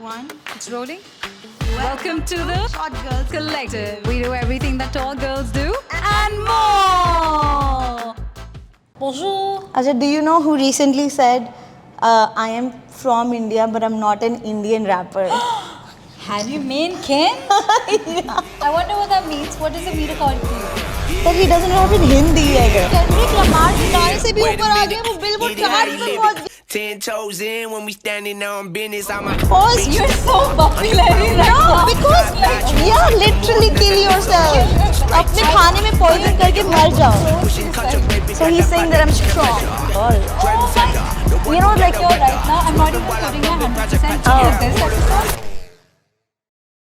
One. It's rolling. Welcome to the Short Girls Collective. We do everything that tall girls do and more. Bonjour. Ajay, do you know who recently said, I am from India, but I'm not an Indian rapper? Hanuman Ken? Yeah. I wonder what that means. What does it mean according to you? That he doesn't rap in Hindi, I guess. Kendrick Lamar के गाने से भी ऊपर आ गया, वो Billboard chart पे पहुंच गया. 10 toes in when we standing on business. I'm a Pause. You're so popular right No, now. because yeah, literally kill yourself. अपने खाने में poison करके मर जाओ. So he's saying that I'm strong. You know, like you're right now, I'm not even putting my 100% into this episode.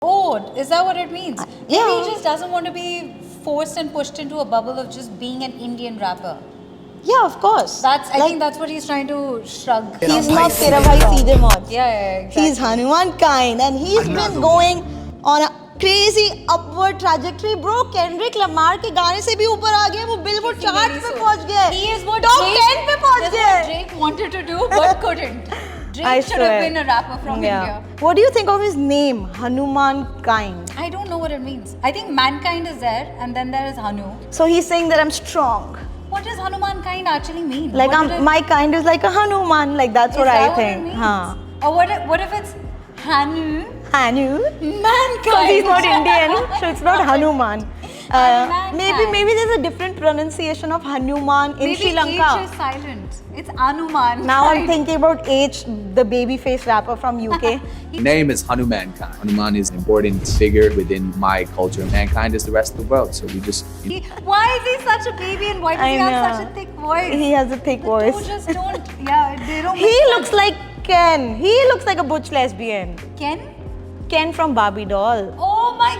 Oh, is that what it means? Maybe yeah. he just doesn't want to be forced and pushed into a bubble of just being an Indian rapper. Yeah, of course. I think that's what he's trying to shrug. He's not Tera Bhai Seedhe Maut. Yeah, exactly. He's Hanuman kind, and he's been going on a crazy upward trajectory, bro. Kendrick Lamar के गाने से भी ऊपर आ गया, वो Billboard chart पे पहुंच गया. He is what Top Drake, 10 पे पहुंच that's गया. what Drake wanted to do but couldn't. Drake I should have swear. been a rapper from India. What do you think of his name, Hanuman kind? I don't know what it means. I think mankind is there and then there is Hanu. So he's saying that I'm strong. What does Hanuman kind actually mean? Like What did it- my kind is like a Hanuman. Like that's is what that I what think. it means? Huh. Or what if it's Hanu? Hanu. Mankind. So he's not Indian, so it's not Hanuman. Mankind. Maybe there's a different pronunciation of Hanuman in Maybe Sri Lanka. H is silent. It's Anuman. Now I'm thinking about H, the babyface rapper from UK. Name is Hanuman Khan. Hanuman is an important figure within my culture. Mankind is the rest of the world. So we just, Why is he such a baby and why does he have such a thick voice? He has a thick The voice. two just don't. Yeah, they don't. He mix up. looks like Ken. He looks like a butch lesbian. Ken. Ken from Barbie doll. Oh my.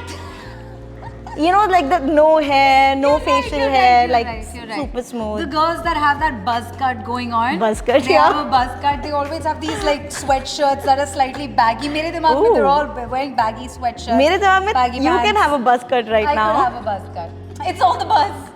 You know, like the no hair, no You're right, facial you're hair, right, like you're right. super smooth. The girls that have that buzz cut going on. Buzz cut, they yeah. have a buzz cut. They always have these like sweatshirts that are slightly baggy. मेरे दिमाग में Ooh. they're all wearing baggy sweatshirts. मेरे दिमाग में baggy you can pants. have a buzz cut right I now. could have a buzz cut. It's all the buzz.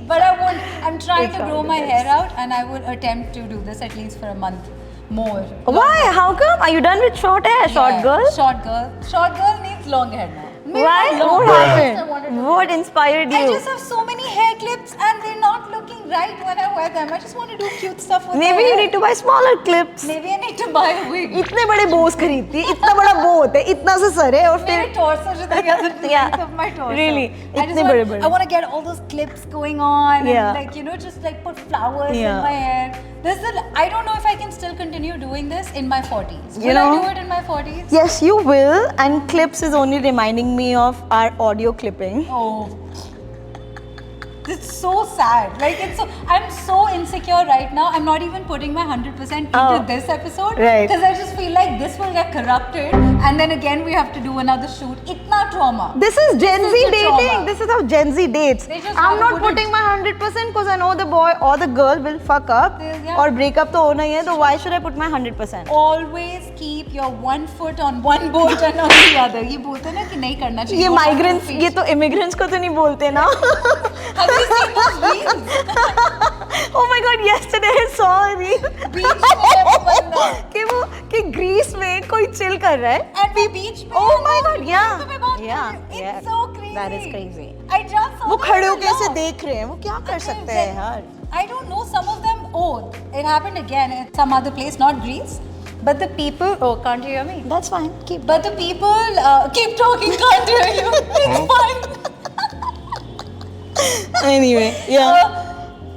But I won't. I'm trying It's to all grow the my buzz. hair out, and I would attempt to do this at least for a month more. Why? How come? Are you done with short hair, short Yeah, girl? Short girl. Short girl needs long hair now. Maybe Why? not long, What but I wanted happened? to What do it. inspired I you? just have so many hair clips and they're not looking right when I wear them. I just want to do cute stuff with Maybe my you hair. need to buy smaller clips. Maybe I need to buy a wig. इतने बड़े बोस खरीदती है, इतना बड़ा बो होता है, इतना सा सर है और मेरे फिर torso just the other Yeah. length of my torso. Really? I just इतने want, बड़े-बड़े. I want to get all those clips going on Yeah. and like, you know, just like put flowers Yeah. in my hair. I don't know if I can still continue doing this in my 40s. You Will I know- do it in my 40s? Yes, you will. And clips is only reminding me of our audio clipping. Oh. It's so sad. Like I'm so insecure right now. I'm not even putting my 100% into Oh. this episode. Right. Because I just feel like this will get corrupted and then again we have to do another shoot. Itna trauma. This is Gen This Z is the dating. trauma. This is how Gen Z dates. They just I'm have not to put putting it- my 100% because I know the boy or the girl will fuck up. Yeah. और breakup तो होना ही है, तो why should I put my 100%? Always keep your one foot on one boat and on the other. ये बोलते हैं ना कि नहीं करना चाहिए. ये You have to migrants, feel- ये तो immigrants को तो नहीं बोलते ना. Have you seen those memes? Oh my god, yesterday I saw a reel Beach में वो बंदा. कि ग्रीस में कोई चिल कर रहा है. And वो beach में Oh my वो god, yeah. पे बात कर Yeah, रहे हैं. yeah. It's so crazy. That is crazy. I just saw वो that खड़े and होके ऐसे laughed. देख रहे हैं, वो क्या कर Okay, सकते हैं then- यार? I don't know, some of them, it happened again at some other place, not Greece. But the people, can't you hear me? That's fine. Keep. But the people, keep talking, can't hear you. It's fine. Anyway, yeah.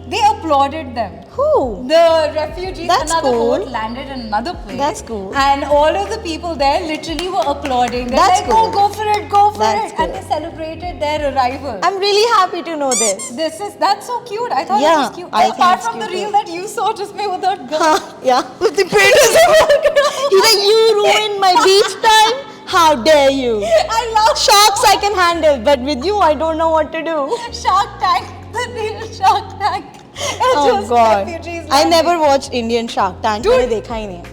They applauded them. Who? The refugees, That's another cool. boat landed in another place. That's cool. And all of the people there literally were applauding. They're That's like, cool. go for it, go for That's it. And cool. they celebrated their arrival. I'm really happy to know this. That's so cute. I thought it Yeah, was cute. I think Apart it's from the cute reel too. that you saw just me with that girl. Huh, yeah. With the Peters. He's like, you ruined my beach time. How dare you? I love Sharks I can handle, but with you I don't know what to do. Shark Tank. The real Shark Tank. It's Oh just God. refugees I landing. never watched Indian Shark Tank. Dude. मैंने देखा ही नहीं.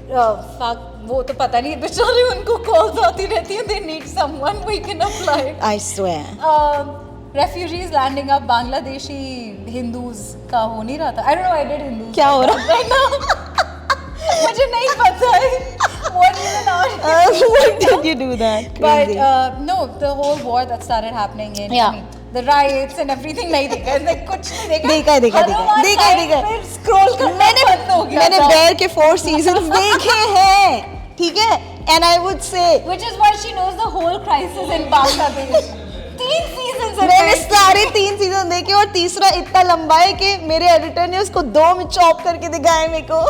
Fuck. वो तो पता नहीं बेचारे उनको calls आती रहती हैं. They need someone we can apply. I swear. Refugees landing up Bangladeshi Hindus का हो नहीं रहा था. I don't know. I did Hindus. क्या हो रहा right now? मुझे नहीं पता है. What even are What did you do that? But Crazy. no, the whole war that started happening in Yeah. I mean, the riots and everything नहीं देखा इसने कुछ नहीं देखा देखा है, देखा है, देखा है, हनुमान देखा है, side देखा है। पे scroll करना बंद हो गया मैंने था। बेयर के 4 सीजन्स देखे हैं, ठीक है? And I would say Which is why she knows the whole crisis in Bangladesh. 3 seasons है मैंने Bear. सारे 3 सीजन देखे और तीसरा इतना लंबा है कि मेरे एडिटर ने उसको 2 में चॉप करके दिखाया मेरे को.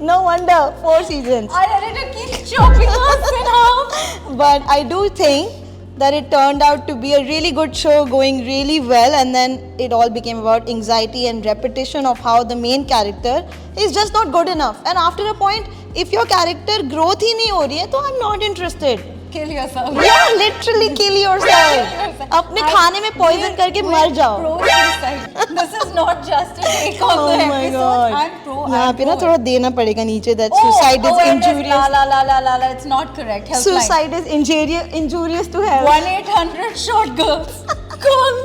No wonder 4 seasons. Our editor keeps chopping us in half. But I do think that it turned out to be a really good show, going really well, and then it all became about anxiety and repetition of how the main character is just not good enough. And after a point, if your character growth ही नहीं हो रही है, तो I'm not interested. Kill yourself. Yeah, literally kill yourself. अपने खाने में poison करके मर जाओ. Pro-suicide. This is not just a take on Oh the my episode. god. I'm pro. यहाँ I'm पे ना pro. थोड़ा देना पड़ेगा नीचे that Oh, suicide is awareness, injurious. La. It's not correct. Helpline. Suicide is injurious to health. 1-800 short girls. Call.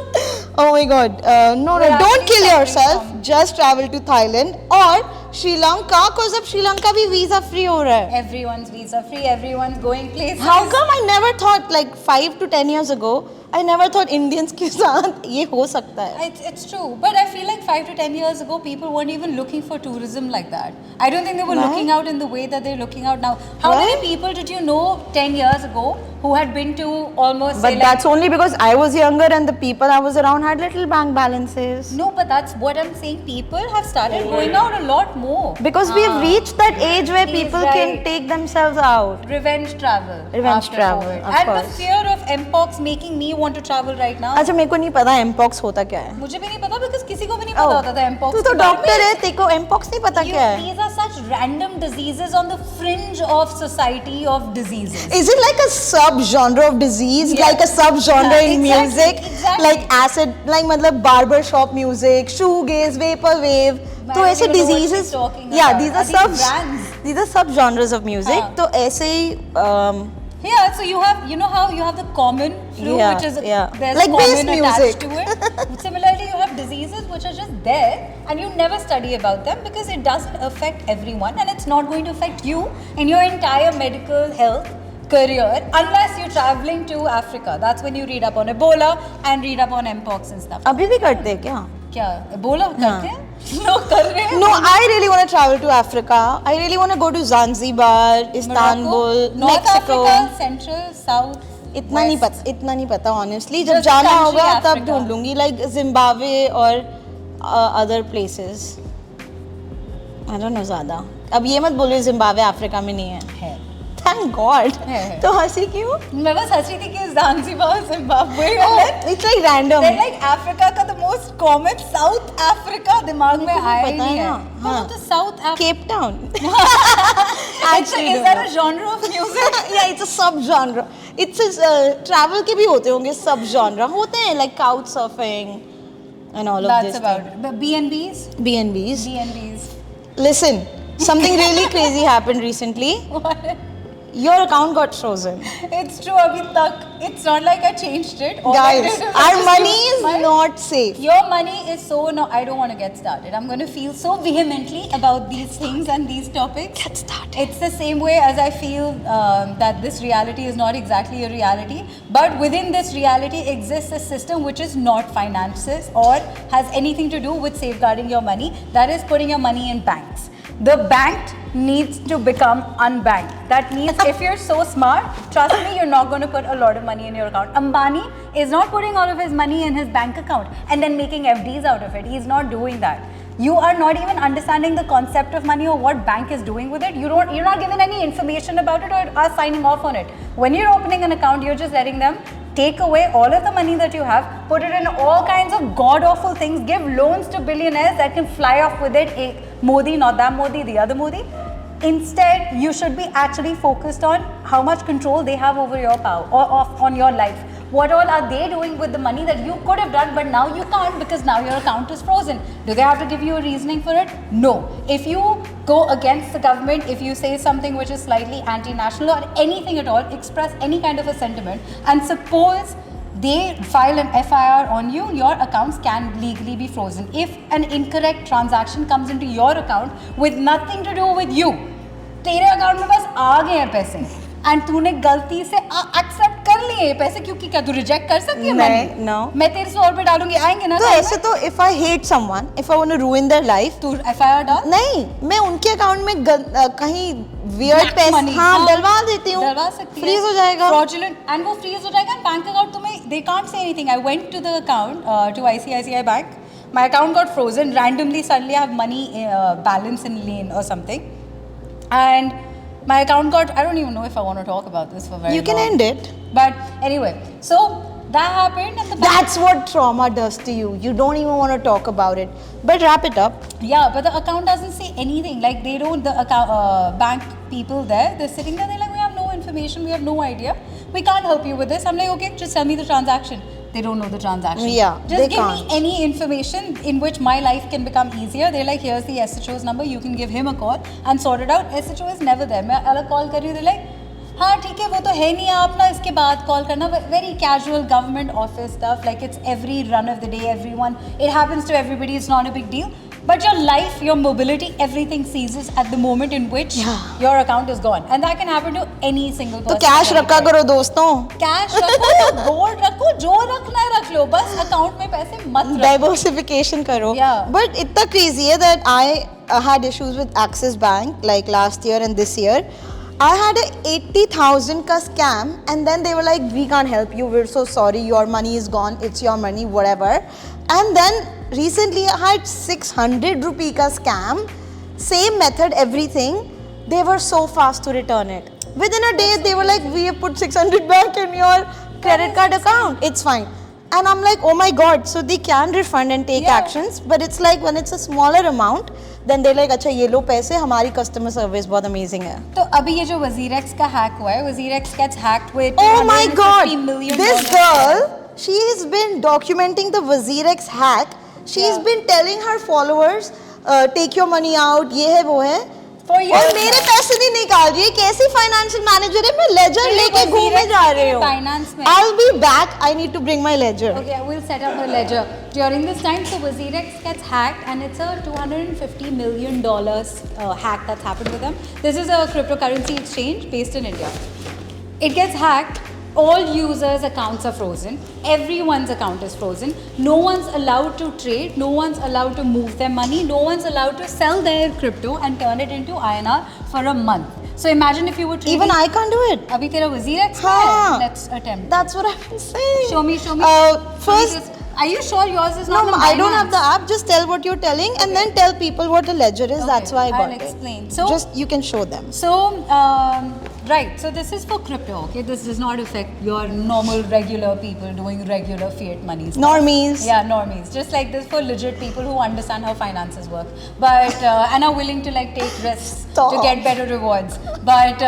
Oh my god. No, We're don't actually kill yourself. suffering Just travel to Thailand or Sri Lanka, cause अब Sri Lanka भी visa free हो रहा है. Everyone's visa free. Everyone's going places. How come I never thought like 5 to 10 years ago, I never thought Indians के साथ ये हो सकता है. It's true, but I feel like 5 to 10 years ago, people weren't even looking for tourism like that. I don't think they were Why? looking out in the way that they're looking out now. How Why? many people did you know 10 years ago who had been to almost But say that's like, only because I was younger and the people I was around had little bank balances. no, but that's what I'm saying. People have started going out a lot more. Because we've reached that age where He's people right. can take themselves out. Revenge travel. Revenge after travel, COVID. of And course. the fear of Mpox making me want to travel right now. अच्छा मेरे को नहीं पता mpox होता क्या है. मुझे भी नहीं पता because किसी को भी नहीं पता होता था Mpox तू तो के बारे में। डॉक्टर है, तेरे को mpox नहीं पता क्या है. These are such random diseases on the fringe of society of diseases. Is it like a sub-genre of disease, Yeah. like a sub-genre Yeah, in exactly, music, exactly. like acid, like मतलब barber shop music, shoegaze, vaporwave. I तो don't ऐसे even know what she's diseases, talking yeah, about. these are Are these brands? these are sub-genres of music. हाँ. तो ऐसे ही Yeah, so you have, you know how you have the common flu, Yeah, which is yeah. there's Like bass common music. attached to it. Similarly, you have diseases which are just there, and you never study about them because it doesn't affect everyone, and it's not going to affect you in your entire medical health career unless you're traveling to Africa. That's when you read up on Ebola and read up on Mpox and stuff. अभी भी करते हैं क्या? क्या Ebola करते हैं? लोग कर रहे हैं. No, I really want to travel to Africa. I really want to go to Zanzibar, Istanbul, Morocco, North Mexico. Africa, Central, South. इतना नहीं West. पता, इतना नहीं पता honestly. जब Just a जाना country, होगा तब Africa. ढूंढ लूंगी, like Zimbabwe और other places. I don't know ज़्यादा. अब ये मत बोलो Zimbabwe अफ्रीका में नहीं है. है. Thank God. है. तो हंसी क्यों? मैं बस हंस रही थी कि Zanzibar, Zimbabwe Oh, it's like random. Then like Africa का the most common South Africa दिमाग में आया ही पता है नहीं है. ना, तो हाँ. वो तो South Africa. Cape Town. Is that a genre of music? Yeah, it's a sub-genre. It's a travel के भी होते होंगे sub-genre. होते हैं like couch surfing and all of That's this. about it. But B&Bs? B&Bs. B&Bs. Listen, something really crazy happened recently. What? Your account got frozen. It's true अभी तक. It's not like I changed it. All I Guys, did is our just money use is my- not safe. Your money is so no. I don't want to get started. I'm going to feel so vehemently about these things and these topics. Get started. It's the same way as I feel that this reality is not exactly a reality, but within this reality exists a system which is not finances or has anything to do with safeguarding your money. That is putting your money in banks. The banked needs to become unbanked. That means if you're so smart, trust me, you're not going to put a lot of money in your account. Ambani is not putting all of his money in his bank account and then making FDs out of it. He's not doing that. You are not even understanding the concept of money or what bank is doing with it. You're not given any information about it or are signing off on it. When you're opening an account, you're just letting them take away all of the money that you have, put it in all kinds of god-awful things, give loans to billionaires that can fly off with it. Modi, not that Modi, the other Modi. Instead, you should be actually focused on how much control they have over your power or on your life. What all are they doing with the money that you could have done but now you can't because now your account is frozen? Do they have to give you a reasoning for it? No. If you go against the government, if you say something which is slightly anti-national or anything at all, express any kind of a sentiment, and suppose they file an FIR on you, your accounts can legally be frozen. If an incorrect transaction comes into your account with nothing to do with you, तेरे account में बस आ गए हैं पैसे, and तूने गलती से accept कर लिए पैसे, क्योंकि क्या तू रिजेक्ट कर सकती है? नहीं, money? no. मैं 1300 और पे डालूंगी, आएंगे ना? तो ऐसे तो if I hate someone, if I want to ruin their life, तू FIR डाल, नहीं, मैं उनके अकाउंट में कहीं weird Black पैसे money, हाँ हाँ, डलवा देती हूँ, डलवा सकती है, फ्रीज हो जाएगा, fraudulent, and वो फ्रीज हो जाएगा, बैंक अकाउंट तुम्हें they can't say anything. I went to the account to ICICI Bank, my account got frozen randomly. Suddenly I have money balance in lane or something, and my account got, I don't even know if I want to talk about this for very you can long. end it. But anyway, so that happened and the bank, That's what trauma does to you. You don't even want to talk about it. But wrap it up. yeah, but the account doesn't say anything. Like they don't, the account, bank people there, they're sitting there, they're like, we have no information, we have no idea. We can't help you with this. I'm like, okay, just tell me the transaction. They don't know the transaction. Yeah, just they give can't. me any information in which my life can become easier. They're like, here's the SHO's number, you can give him a call and sort it out. SHO is never there. मैं अलग call कर रही हूँ, they're like, हाँ ठीक है वो तो है नहीं, आप ना इसके बाद कॉल करना. Very casual government office stuff, like it's every run of the day, everyone, it happens to everybody, it's not a big deal. But your life, your mobility, everything ceases at the moment in which your account is gone, and that can happen to any single तो person. Cash रखा करो दोस्तों. Cash रखो या gold रखो, जो रखना है रख लो, बस अकाउंट में पैसे मत रखो. Diversification करो. Yeah. But इतना crazy है that I had issues with Axis Bank like last year and this year. I had a 80,000 ka scam, and then they were like, we can't help you, we're so sorry, your money is gone, it's your money, whatever. And then recently I had 600 rupee ka scam, same method, everything. They were so fast to return it. Within a day they were like, we have put 600 back in your credit card account, it's fine. And I'm like, oh my god, so they can refund and take Yeah. actions, but it's like when it's a smaller amount, then they're like, अच्छा ये लो पैसे, हमारी customer service बहुत amazing है. तो अभी ये जो वजीरेक्स का हैक हुआ है, WazirX gets hacked with Oh my god, $250 million. this girl, she has been documenting the WazirX hack. She's Yeah. been telling her followers, take your money out, ये है वो है. For और years मेरे now. पैसे नहीं निकाल रही है. कैसी फाइनेंशियल मैनेजर है? मैं लेजर तेरे लेके घूमे WazirX जा रही हूँ. finance में. I'll be back. I need to bring my ledger. Okay, we'll set up a ledger. During this time, so WazirX gets hacked, and it's a $250 million hack that's happened with them. This is a cryptocurrency exchange based in India. It gets hacked. All users' accounts are frozen. Everyone's account is frozen. No one's allowed to trade. No one's allowed to move their money. No one's allowed to sell their crypto and turn it into INR for a month. So imagine if you were trading. Even I can't do it. अभी तेरा WazirX में हाँ. है? Let's attempt. That's what I've been saying. Show me. First, Are you sure yours is no, not? I don't have the app. Just tell what you're telling, and then tell people what a ledger is. That's why I got I'll it. explain. So, Just you can show them. right. So this is for crypto. Okay, this does not affect your normal, regular people doing regular fiat money. stuff. Normies. Yeah, normies. Just like this for legit people who understand how finances work, but and are willing to like take risks Stop. to get better rewards. But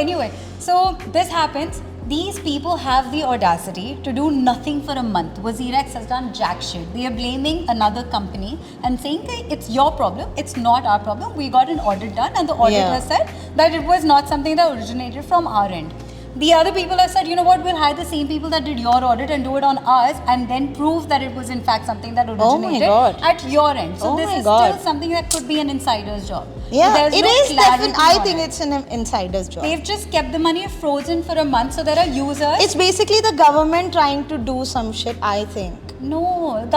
anyway, so this happens. These people have the audacity to do nothing for a month. WazirX has done jack shit. They are blaming another company and saying that it's your problem, it's not our problem. We got an audit done and the auditor Yeah. said that it was not something that originated from our end. The other people have said, you know what, we'll hire the same people that did your audit and do it on ours and then prove that it was in fact something that Oh my originated God. at your end. So Oh this my is God. still something that could be an insider's job. Yeah, There's it no is clarity definitely. I on think it. it's an insider's job. They've just kept the money frozen for a month, so there are users. It's basically the government trying to do some shit, I think. No,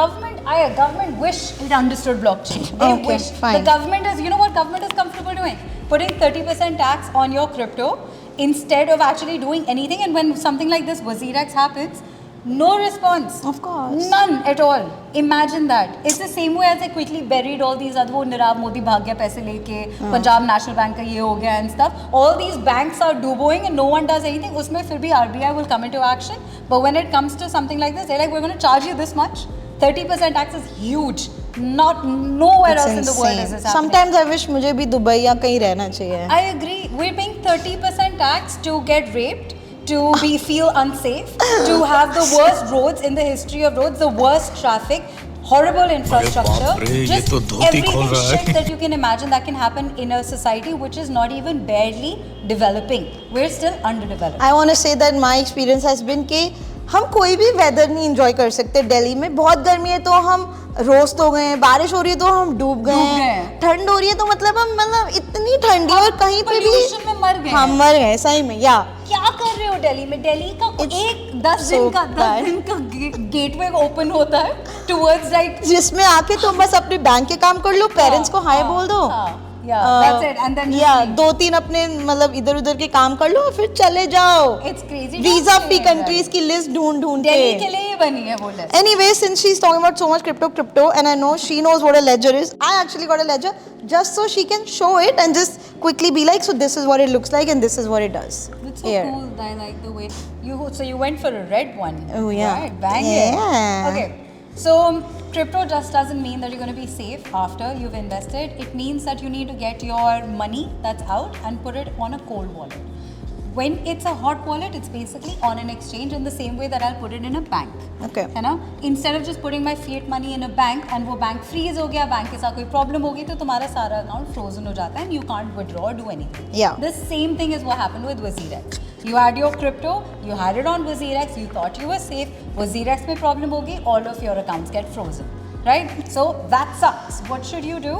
government wish it understood blockchain. They Okay, wish. fine. The government is, you know what government is comfortable doing? Putting 30% tax on your crypto instead of actually doing anything. And when something like this WazirX happens, no response. Of course. None at all. Imagine that. It's the same way as they quickly buried all these other, वो Nirav Modi भाग गया पैसे लेके, Punjab National Bank का ये हो गया and stuff. All these banks are duboing and no one does anything. उसमें फिर भी RBI will come into action. But when it comes to something like this, they're like, we're going to charge you this much. 30% tax is huge. Not nowhere It's else in the world is insane. this happening. Sometimes I wish मुझे भी Dubai या कहीं रहना चाहिए. I agree. We're paying 30% tax to get raped, to feel unsafe, to have the worst roads in the history of roads, the worst traffic, horrible infrastructure, बाप रे, ये just तो धोती खोल everything रहा है. shit that you can imagine that can happen in a society which is not even barely developing. We're still underdeveloped. I want to say that my experience has been कि हम कोई भी weather नहीं enjoy कर सकते. दिल्ली में बहुत गर्मी है तो हम रोस्ट हो गए हैं, बारिश हो रही है तो हम डूब गए हैं, ठंड हो रही है तो मतलब हम इतनी ठंडी और कहीं पे भी Pollution में मर गए हम हैं. मर गए सही में. या कर रहे हो दिल्ली में? दिल्ली का It's एक 10 so दिन का गेटवे ओपन होता है टुवर्ड्स लाइक जिसमें आके तुम बस अपने बैंक के काम कर लो, पेरेंट्स को हाय बोल दो, that's it, and then just leave. 2-3 अपने मतलब इधर उधर के काम कर लो और फिर चले जाओ। It's crazy. Visa free countries की लिस्ट ढूंढ ढूंढ दिल्ली के के। लिए ही बनी है वो list. Anyway, since she's talking about so much crypto, and I know she knows what a ledger is, I actually got a ledger just so she can show it and just quickly be like, so this is what it looks like and this is what it does. It's so cool. I like the way you went for a red one. Oh, yeah. Right, bang Yeah. it. Okay. So crypto just doesn't mean that you're going to be safe after you've invested. It means that you need to get your money that's out and put it on a cold wallet. When it's a hot wallet, it's basically on an exchange in the same way that I'll put it in a bank. Okay. है ना? Instead of just putting my fiat money in a bank and वो bank freeze हो गया, bank के साथ कोई problem होगी तो तुम्हारा सारा account frozen हो जाता है and you can't withdraw or do anything. Yeah. The same thing is what happened with WazirX. You had your crypto, you had it on WazirX, you thought you were safe. WazirX में problem होगी, all of your accounts get frozen. Right? So that sucks. What should you do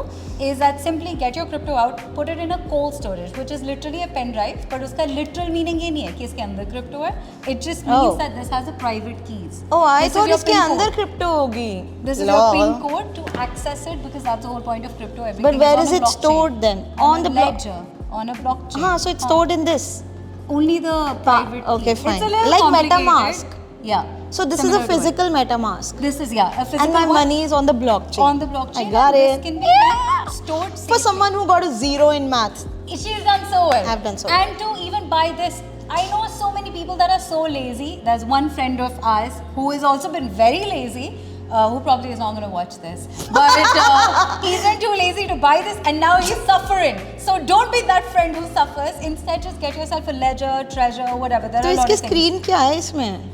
is that simply get your crypto out, put it in a cold storage, which is literally a pen drive, but उसका literal meaning ये नहीं है कि इसके अंदर crypto है. It just means that this has a private keys. Oh, I This is thought your इसके PIN अंदर code. crypto होगी। This is your PIN code to access it because that's the whole point of crypto. Everything But where on is a it blockchain. stored then? On a the ledger, on a blockchain. हाँ, so it's stored in this. Only the private okay, key. fine. It's a little Like complicated. MetaMask. Yeah. So this Similar is a to it. physical MetaMask. This is a physical And my one money is on the blockchain. on the blockchain. I got and it. This can be stored For safely. someone who got a 0 in math. She's done so well. I've done so And to even buy this, I know so many people that are so lazy. There's one friend of ours who has also been very lazy. Who probably is not going to watch this, but he's been too lazy to buy this, and now he's suffering. So don't be that friend who suffers. Instead, just get yourself a ledger, treasure, whatever. There तो are a lot इसकी of things. Screen क्या है इसमें?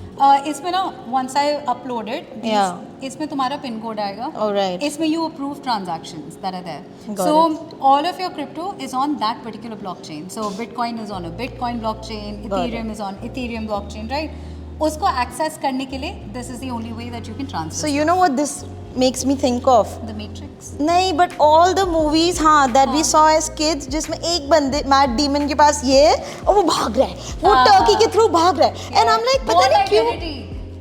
इसमें ना once I uploaded, Yeah. इसमें तुम्हारा pin code आएगा. Alright. इसमें you approve transactions that are there. Got So all of your crypto is on that particular blockchain. So Bitcoin is on a Bitcoin blockchain, Got Ethereum is on Ethereum blockchain, right? उसको access करने के लिए this is the only way that you can transfer. So you know what this makes me think of? The Matrix. नहीं, but all the movies हाँ that we saw as kids जिसमें एक बंदे mat demon के पास ये है और वो भाग रहा है, वो टर्की के थ्रू भाग रहा है, and I'm like पता नहीं क्यों,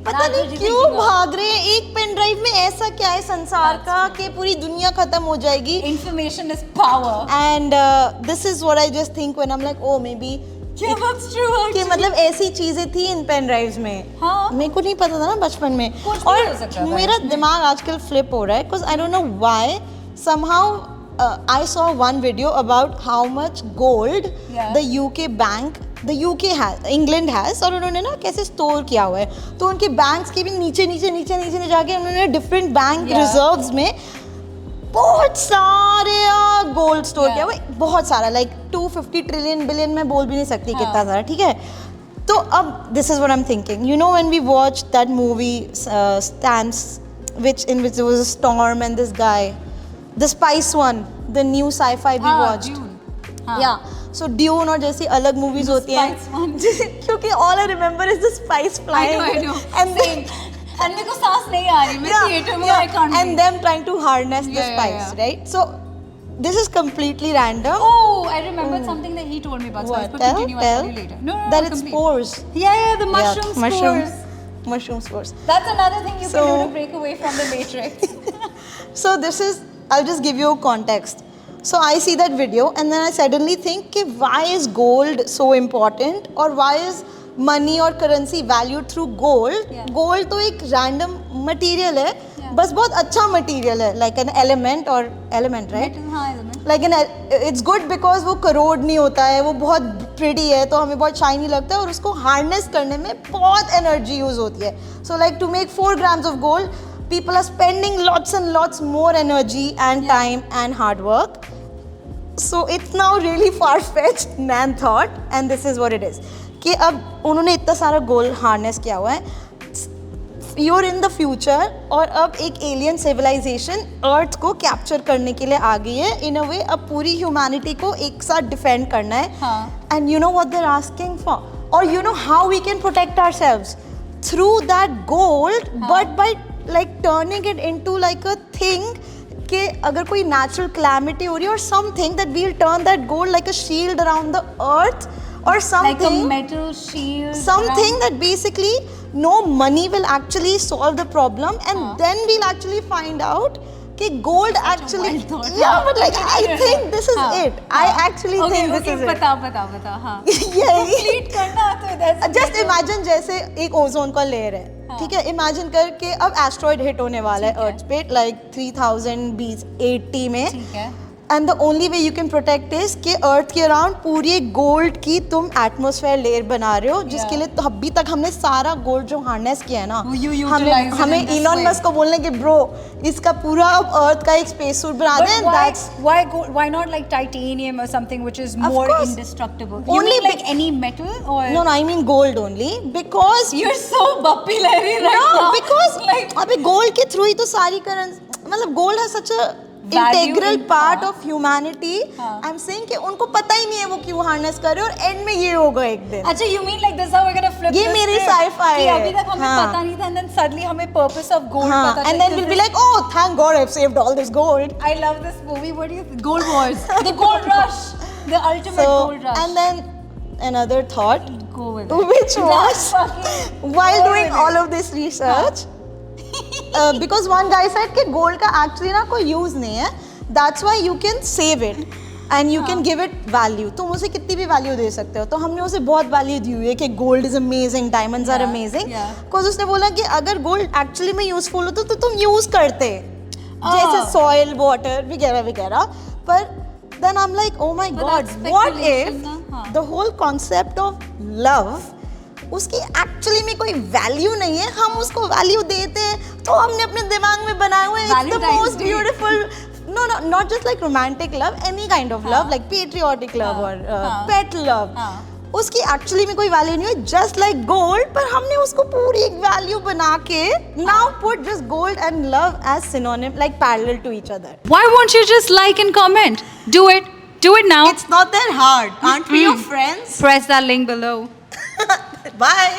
पता नहीं क्यों भाग रहे हैं। एक पेन ड्राइव में ऐसा क्या है संसार का कि पूरी दुनिया खत्म हो जाएगी। Information is power. And this is what I just think when I'm like, oh maybe Yeah, that's true. कि Actually. मतलब ऐसी चीजें थी इन पेन ड्राइव्स में। हाँ। मेरे को नहीं पता था ना बचपन में। कुछ भी हो सकता और था मेरा इसमें। दिमाग आजकल फ्लिप हो रहा है because I don't know why somehow I saw one video about how much gold Yeah. the UK bank the UK has England has और उन्होंने ना कैसे स्टोर किया हुआ है। तो उनके बैंक्स के भी नीचे जाके उन्होंने डिफरेंट बैंक Yeah. रिजर्व्स में बहुत सारे गोल्ड स्टोर Yeah. किया हुआ है, बहुत सारा लाइक 250 ट्रिलियन बिलियन मैं बोल भी नहीं सकती हाँ. कितना सारा, ठीक है। तो अब this is what I am thinking, you know when we watch that movie stands which there was a storm and this guy, the spice one, the new sci-fi we watched. Dune. हाँ. Yeah, so Dune और जैसी अलग movies The होती हैं spice one. क्योंकि all I remember is the spice flying I know. and then And मेरे को सांस नहीं आ रही, मैं theater में I can't and breathe. them trying to harness the Yeah, spice, yeah. right? So this is completely random. Oh, I remembered something that he told me about spice, What? but continue, I'll tell you later. No, That it's complete. spores. Yeah, the mushroom spores. Mushroom spores. That's another thing you can So- do to break away from the matrix. So this is, I'll just give you a context. So I see that video and then I suddenly think कि why is gold so important or why is money or currency valued through gold? Yeah. Gold तो एक random material है, Yeah. बस बहुत अच्छा material है, like an element or element, right? हाँ, isn't it? Like it's good because वो corrode नहीं होता है, वो बहुत pretty है तो हमें बहुत shiny लगता है और उसको harness करने में बहुत energy use होती है. So like to make 4 grams of gold, people are spending lots and lots more energy and Yeah. time and hard work. So it's now really far-fetched man thought and this is what it is. कि अब उन्होंने इतना सारा gold harness किया हुआ है, you're in the future और अब एक एलियन सिविलाइजेशन अर्थ को कैप्चर करने के लिए आ गई है इन अ वे, अब पूरी ह्यूमैनिटी को एक साथ डिफेंड करना है हाँ. And you know what they are asking for और you know how we can protect ourselves through that gold but by like turning it into like a thing कि अगर कोई नेचुरल कैलेमिटी हो रही है और something that we will turn that gold like a shield around the earth or Like a something, metal shield. something that basically no money will actually solve the problem, and then we'll actually find out that gold actually, wild thought. yeah, but like I think this is it. I actually okay, think this okay, is it. बता हाँ. Yeah. Complete करना तो that's just imagine जैसे एक ozone का layer है, ठीक है, इमेजिन करके अब एस्ट्रॉइड हिट होने वाला है अर्थ पे लाइक 3080 में, ठीक है. And the only way you can protect is कि अर्थ के अराउंड पूरी गोल्ड की तुम एटमॉस्फेयर लेयर बना रहे हो, जिसके लिए तो अभी तक हमने सारा गोल्ड जो हार्नेस किया है ना, हमें इलॉन मस्क को बोलने कि ब्रो इसका पूरा अब अर्थ का एक स्पेस सूट बना दें. That's why not like titanium or something which is more course. indestructible? You Only mean like any metal or? no, I mean gold only because You're so Bappy Larry right no, now. because like अबे gold के through ही तो सारी currency, मतलब gold है सच अ Value integral in- part हाँ. Of humanity. I am saying कि उनको पता ही नहीं है वो क्यों हार्नेस कर रहे हैं, और एंड में ये होगा एक दिन. अच्छा, you mean like this is how we're gonna flip ये the मेरी script? sci-fi कि है. अभी तक हमें हाँ. पता नहीं था, and then suddenly हमें purpose of gold हाँ, पता and then we'll be like, oh thank God I've saved all this gold. I love this movie. What do you think? Gold Wars, the Gold Rush, the ultimate So Gold Rush. and then another thought Go with it. which was Fucking while go doing with all of this research, because one guy said कि gold का actually ना कोई use नहीं है, that's why you can save it and you can give it value. तुम उसे कितनी भी value दे सकते हो, तो हमने उसे बहुत value दी हुई है कि gold is amazing, diamonds are Yeah, amazing. yeah. Because उसने बोला कि अगर gold actually में useful होता तो तुम use करते, जैसे soil, water वगैरह वगैरह. पर then I'm like, oh my But God, that's what speculation if ना, हाँ. the whole concept of love उसकी एक्चुअली में कोई वैल्यू नहीं है, हम उसको वैल्यू देते हैं, तो हमने अपने दिमाग में बनाए हुए it's the Valentine's most Day. Beautiful. No, not just like romantic love, any kind of love, like patriotic love or pet love. उसकी एक्चुअली में कोई वैल्यू नहीं है, जस्ट लाइक गोल्ड, पर हमने उसको पूरी एक वैल्यू बना के now put just gold and love as synonym, like parallel to each other. Why won't you just like and comment? Do it. Do it now. It's not that hard. Aren't we your friends? Press that link below. Bye.